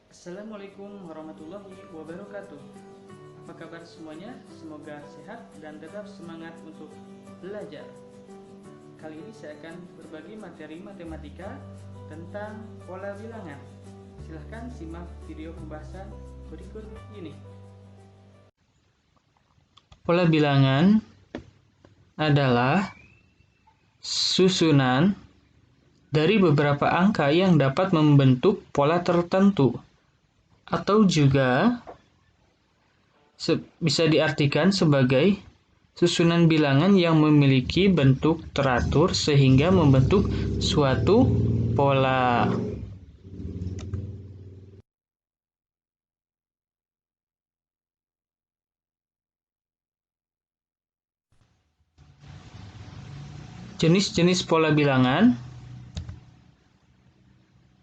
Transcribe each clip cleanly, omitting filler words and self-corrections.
Assalamualaikum warahmatullahi wabarakatuh. Apa kabar semuanya? Semoga sehat dan tetap semangat untuk belajar. Kali ini saya akan berbagi materi matematika tentang pola bilangan. Silahkan simak video pembahasan berikut ini. Pola bilangan adalah susunan dari beberapa angka yang dapat membentuk pola tertentu, atau juga bisa diartikan sebagai susunan bilangan yang memiliki bentuk teratur sehingga membentuk suatu pola. Jenis-jenis pola bilangan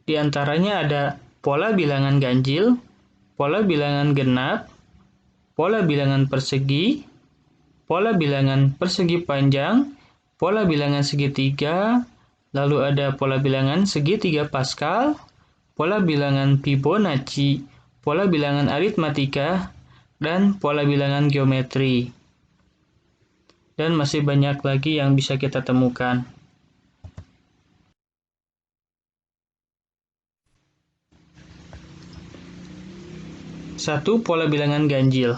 diantaranya ada pola bilangan ganjil, pola bilangan genap, pola bilangan persegi, pola bilangan persegi panjang, pola bilangan segitiga, lalu ada pola bilangan segitiga Pascal, pola bilangan Fibonacci, pola bilangan aritmatika, dan pola bilangan geometri. Dan masih banyak lagi yang bisa kita temukan. Satu, pola bilangan ganjil.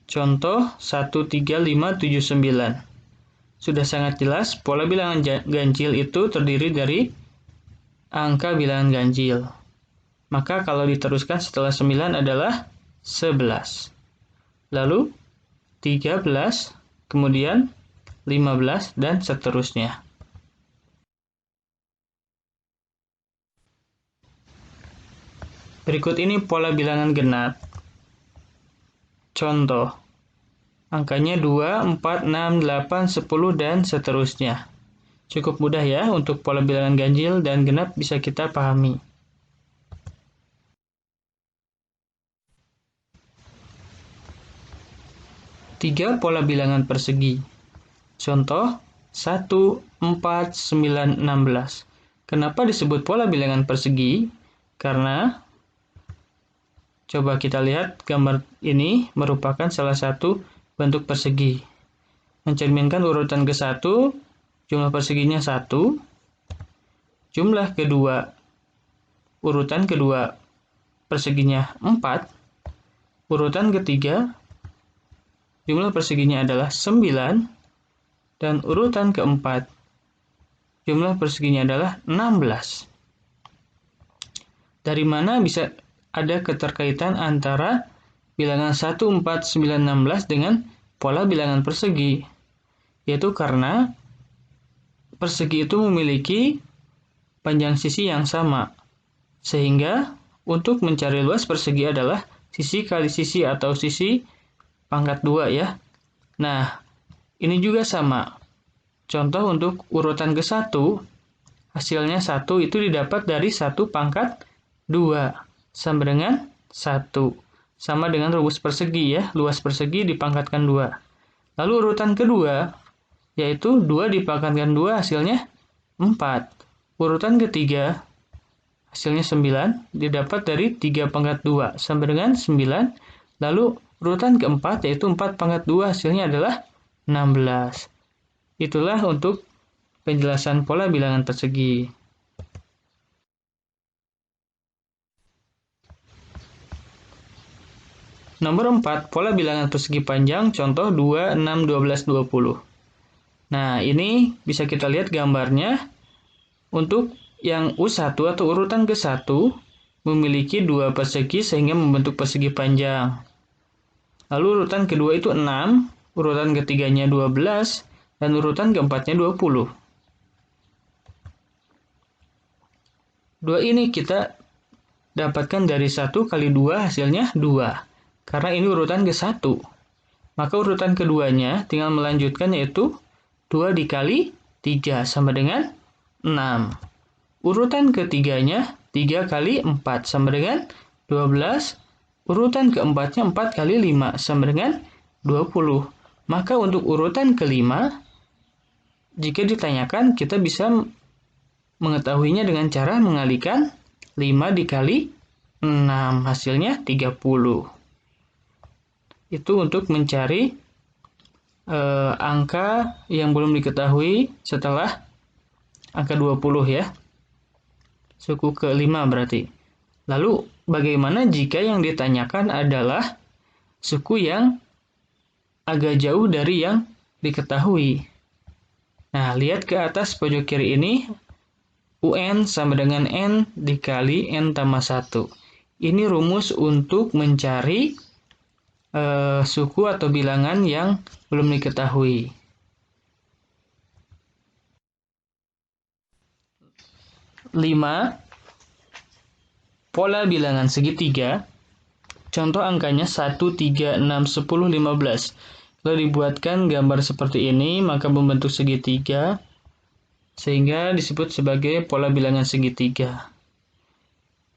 Contoh 1, 3, 5, 7, 9. Sudah sangat jelas, pola bilangan ganjil itu terdiri dari angka bilangan ganjil. Maka kalau diteruskan setelah 9 adalah 11. Lalu 13, kemudian 15, dan seterusnya. Berikut ini pola bilangan genap. Contoh, angkanya 2, 4, 6, 8, 10, dan seterusnya. Cukup mudah ya untuk pola bilangan ganjil dan genap bisa kita pahami. Tiga, pola bilangan persegi. Contoh, 1, 4, 9, 16. Kenapa disebut pola bilangan persegi? Karena, coba kita lihat gambar ini merupakan salah satu bentuk persegi. Mencerminkan urutan ke-1, jumlah perseginya 1. Jumlah kedua, urutan kedua perseginya 4. Urutan ketiga, jumlah perseginya adalah 9, dan urutan keempat, jumlah perseginya adalah 16. Dari mana bisa ada keterkaitan antara bilangan 1, 4, 9, 16 dengan pola bilangan persegi? Yaitu karena persegi itu memiliki panjang sisi yang sama. Sehingga untuk mencari luas persegi adalah sisi kali sisi atau sisi pangkat 2 ya. Nah, ini juga sama. Contoh untuk urutan ke-1, hasilnya 1 itu didapat dari 1 pangkat 2 sama dengan 1. Sama dengan rumus persegi ya, luas persegi dipangkatkan 2. Lalu urutan kedua, yaitu 2 dipangkatkan 2 hasilnya 4. Urutan ketiga, hasilnya 9, didapat dari 3 pangkat 2 sama dengan 9. Lalu urutan keempat, yaitu 4 pangkat 2, hasilnya adalah 16. Itulah untuk penjelasan pola bilangan persegi. Nomor 4, pola bilangan persegi panjang, contoh 2, 6, 12, 20. Nah, ini bisa kita lihat gambarnya. Untuk yang U1 atau urutan ke-1 memiliki 2 persegi sehingga membentuk persegi panjang. Lalu urutan kedua itu 6, urutan ketiganya 12, dan urutan keempatnya 20. 2 ini kita dapatkan dari 1 kali 2 hasilnya 2. Karena ini urutan ke-1. Maka urutan keduanya tinggal melanjutkan yaitu 2 dikali 3 sama dengan 6. Urutan ketiganya 3 kali 4 sama dengan 12. Urutan keempatnya 4 kali 5 sama dengan 20. Maka untuk urutan kelima, jika ditanyakan kita bisa mengetahuinya dengan cara mengalikan 5 dikali 6, hasilnya 30. Itu untuk mencari angka yang belum diketahui setelah angka 20 ya. Suku ke-5 berarti. Lalu bagaimana jika yang ditanyakan adalah suku yang agak jauh dari yang diketahui? Nah, lihat ke atas pojok kiri ini, UN sama dengan N dikali N tambah 1. Ini rumus untuk mencari suku atau bilangan yang belum diketahui. 5. Pola bilangan segitiga. Contoh angkanya 1, 3, 6, 10, 15. Kalau dibuatkan gambar seperti ini, maka membentuk segitiga, sehingga disebut sebagai pola bilangan segitiga.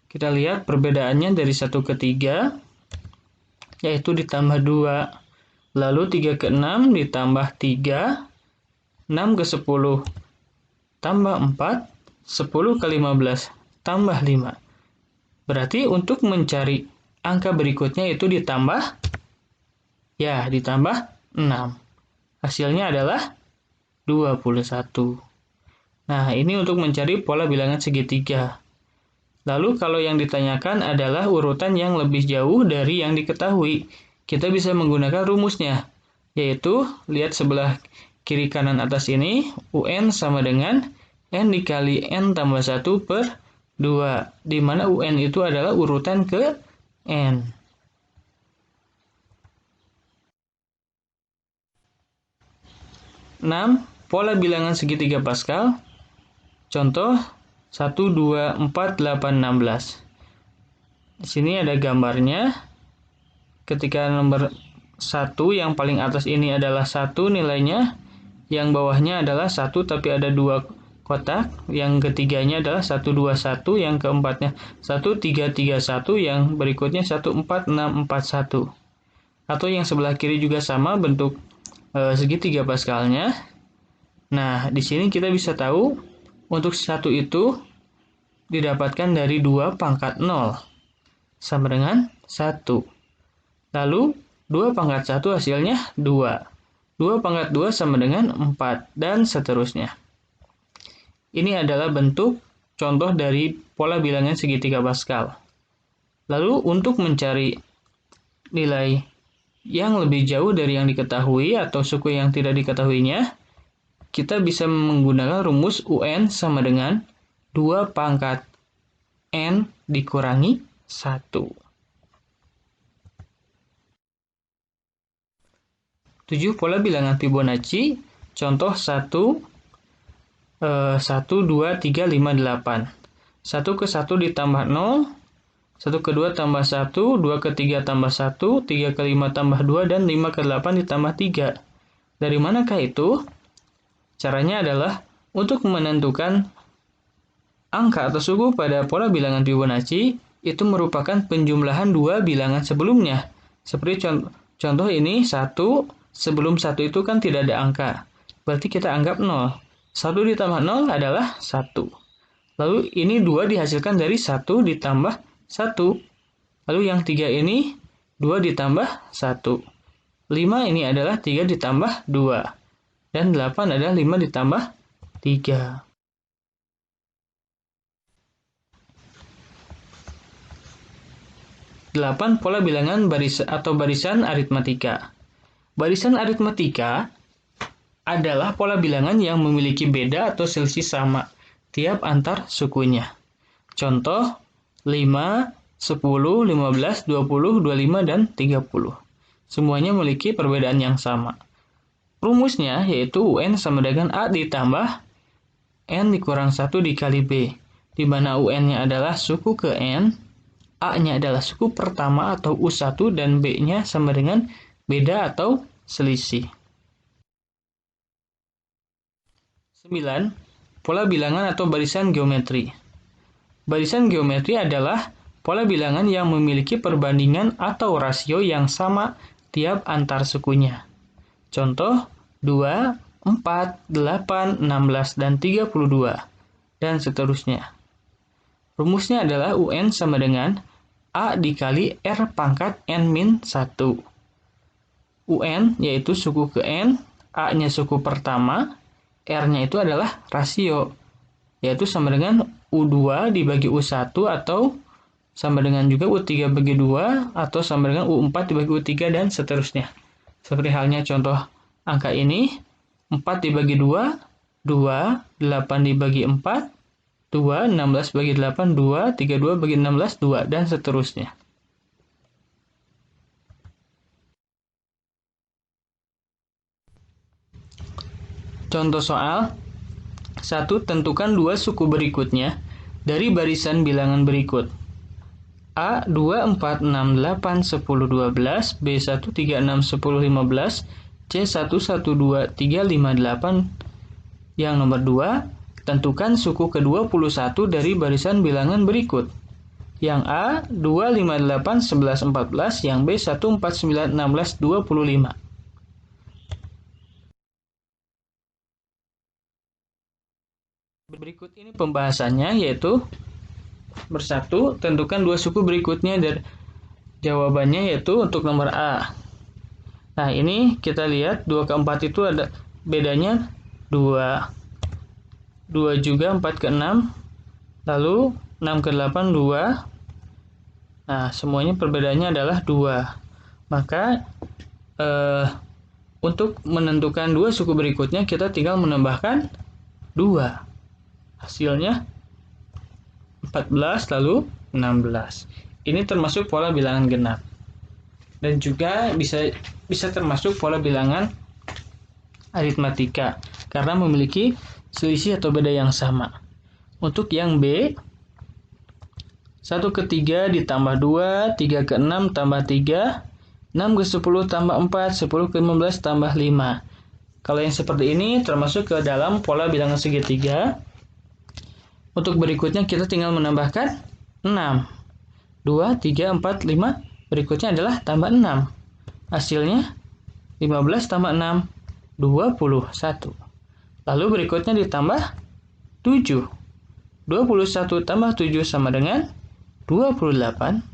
Kita lihat perbedaannya dari 1 ke 3, yaitu ditambah 2. Lalu 3 ke 6 ditambah 3, 6 ke 10 tambah 4, 10 ke 15 tambah 5. Berarti untuk mencari angka berikutnya itu ditambah 6. Hasilnya adalah 21. Nah, ini untuk mencari pola bilangan segitiga. Lalu kalau yang ditanyakan adalah urutan yang lebih jauh dari yang diketahui, kita bisa menggunakan rumusnya, yaitu lihat sebelah kiri kanan atas ini, UN sama dengan N dikali N tambah 1 per 2, di mana UN itu adalah urutan ke N. Pola bilangan segitiga Pascal. Contoh 1, 2, 4, 8, 16. Di sini ada gambarnya. Ketika nomor 1 yang paling atas ini adalah 1 nilainya, yang bawahnya adalah 1 tapi ada 2 kotak, yang ketiganya adalah 1, 2, 1, yang keempatnya 1, 3, 3, 1, yang berikutnya 1, 4, 6, 4, 1. Atau yang sebelah kiri juga sama bentuk segitiga Pascalnya. Nah, di sini kita bisa tahu untuk 1 itu didapatkan dari 2 pangkat 0 sama dengan 1. Lalu 2 pangkat 1 hasilnya 2. 2 pangkat 2 sama dengan 4, dan seterusnya. Ini adalah bentuk contoh dari pola bilangan segitiga Pascal. Lalu untuk mencari nilai yang lebih jauh dari yang diketahui atau suku yang tidak diketahuinya, kita bisa menggunakan rumus UN sama dengan 2 pangkat N dikurangi 1. 7. Pola bilangan Fibonacci. Contoh 1, 1, 2, 3, 5, 8. 1 ke 1 ditambah 0, 1 ke 2 tambah 1, 2 ke 3 tambah 1, 3 ke 5 tambah 2, dan 5 ke 8 ditambah 3. Dari manakah itu? Caranya adalah untuk menentukan angka atau suku pada pola bilangan Fibonacci itu merupakan penjumlahan dua bilangan sebelumnya. Seperti contoh ini 1, sebelum 1 itu kan tidak ada angka. Berarti kita anggap 0. 1 ditambah 0 adalah 1. Lalu ini 2 dihasilkan dari 1 ditambah 1. Lalu yang 3 ini 2 ditambah 1. 5 ini adalah 3 ditambah 2. Dan 8 adalah 5 ditambah 3. Delapan, pola bilangan barisan aritmatika. Barisan aritmatika adalah pola bilangan yang memiliki beda atau selisih sama tiap antar sukunya. Contoh 5, 10, 15, 20, 25, dan 30. Semuanya memiliki perbedaan yang sama. Rumusnya yaitu UN sama dengan A ditambah N dikurang 1 dikali B, di mana UN-nya adalah suku ke N, A-nya adalah suku pertama atau U1, dan B-nya sama dengan beda atau selisih. 9. Pola bilangan atau barisan geometri. Barisan geometri adalah pola bilangan yang memiliki perbandingan atau rasio yang sama tiap antar sukunya. Contoh 2, 4, 8, 16, dan 32, dan seterusnya. Rumusnya adalah UN sama dengan A dikali R pangkat N-1. UN yaitu suku ke N, A-nya suku pertama, R-nya itu adalah rasio, yaitu sama dengan U2 dibagi U1 atau sama dengan juga U3 bagi 2 atau sama dengan U4 dibagi U3 dan seterusnya. Seperti halnya contoh angka ini, 4 dibagi 2, 2, 8 dibagi 4, 2, 16 bagi 8, 2, 32 bagi 16, 2, dan seterusnya. Contoh soal 1. Tentukan dua suku berikutnya dari barisan bilangan berikut. A 2, 4, 6, 8, 10, 12, B 1, 3, 6, 10, 15, C 1, 1, 2, 3, 5, 8. Yang nomor 2, tentukan suku ke-21 dari barisan bilangan berikut. Yang A 2, 5, 8, 11, 14, yang B 1, 4, 9, 16, 25. Berikut ini pembahasannya, yaitu bersatu, tentukan dua suku berikutnya dan jawabannya yaitu untuk nomor A. Nah, ini kita lihat 2 ke 4 itu ada bedanya 2. 2 juga 4 ke 6. Lalu 6 ke 8 2. Nah, semuanya perbedaannya adalah 2. Maka untuk menentukan dua suku berikutnya kita tinggal menambahkan 2. Hasilnya 14 lalu 16. Ini termasuk pola bilangan genap. Dan juga bisa termasuk pola bilangan aritmatika karena memiliki selisih atau beda yang sama. Untuk yang B, 1 ke 3 ditambah 2, 3 ke 6 tambah 3, 6 ke 10 tambah 4, 10 ke 15 tambah 5. Kalau yang seperti ini termasuk ke dalam pola bilangan segitiga. Untuk berikutnya kita tinggal menambahkan 6. 2, 3, 4, 5. Berikutnya adalah tambah 6. Hasilnya 15 tambah 6, 21. Lalu berikutnya ditambah 7. 21 tambah 7 sama dengan 28.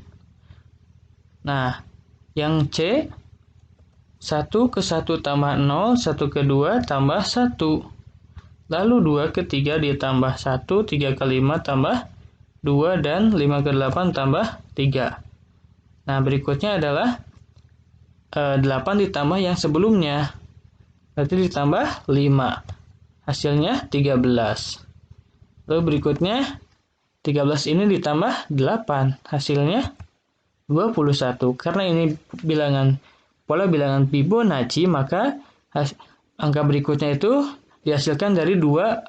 Nah, yang C, 1 ke 1 tambah 0, 1 ke 2 tambah 1. Lalu 2 ke 3 ditambah 1, 3 ke 5 tambah 2, dan 5 ke 8 tambah 3. Nah, berikutnya adalah 8 ditambah yang sebelumnya. Berarti ditambah 5. Hasilnya 13. Lalu berikutnya 13 ini ditambah 8. Hasilnya 21. Karena ini pola bilangan Fibonacci, maka angka berikutnya itu dihasilkan dari dua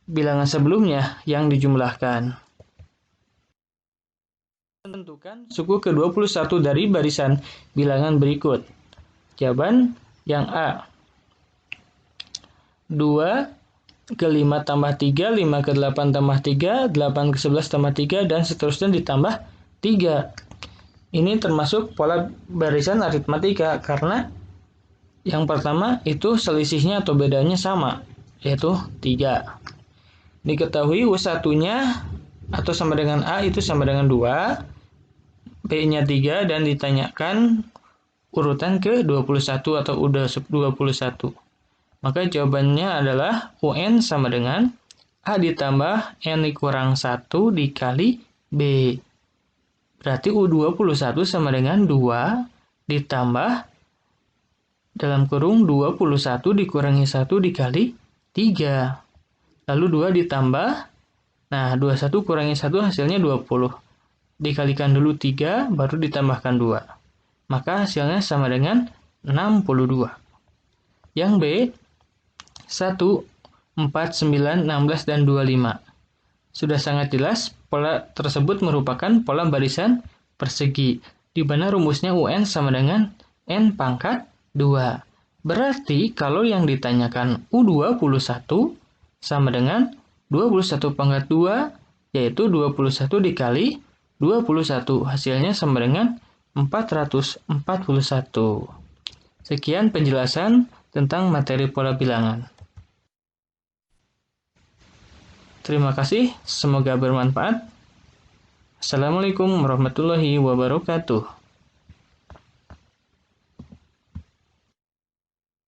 bilangan sebelumnya yang dijumlahkan. Tentukan suku ke-21 dari barisan bilangan berikut. Jawaban yang A. 2 ke 5 tambah 3, 5 ke 8 tambah 3, 8 ke 11 tambah 3, dan seterusnya ditambah 3. Ini termasuk pola barisan aritmatika karena yang pertama itu selisihnya atau bedanya sama, yaitu 3. Diketahui U1-nya atau sama dengan A itu sama dengan 2, B-nya 3, dan ditanyakan urutan ke-21 atau U21. Maka jawabannya adalah UN sama dengan A ditambah N kurang 1 dikali B. Berarti U21 sama dengan 2 ditambah dalam kurung 21 dikurangi 1 dikali 3. Lalu 2 ditambah, nah 21 kurangi 1 hasilnya 20. Dikalikan dulu 3, baru ditambahkan 2. Maka hasilnya sama dengan 62. Yang B, 1, 4, 9, 16, dan 25. Sudah sangat jelas, pola tersebut merupakan pola barisan persegi, di mana rumusnya UN sama dengan N pangkat 2. Berarti kalau yang ditanyakan U21 sama dengan 21 pangkat 2, yaitu 21 dikali 21. Hasilnya sama dengan 441. Sekian penjelasan tentang materi pola bilangan. Terima kasih, semoga bermanfaat. Assalamualaikum warahmatullahi wabarakatuh.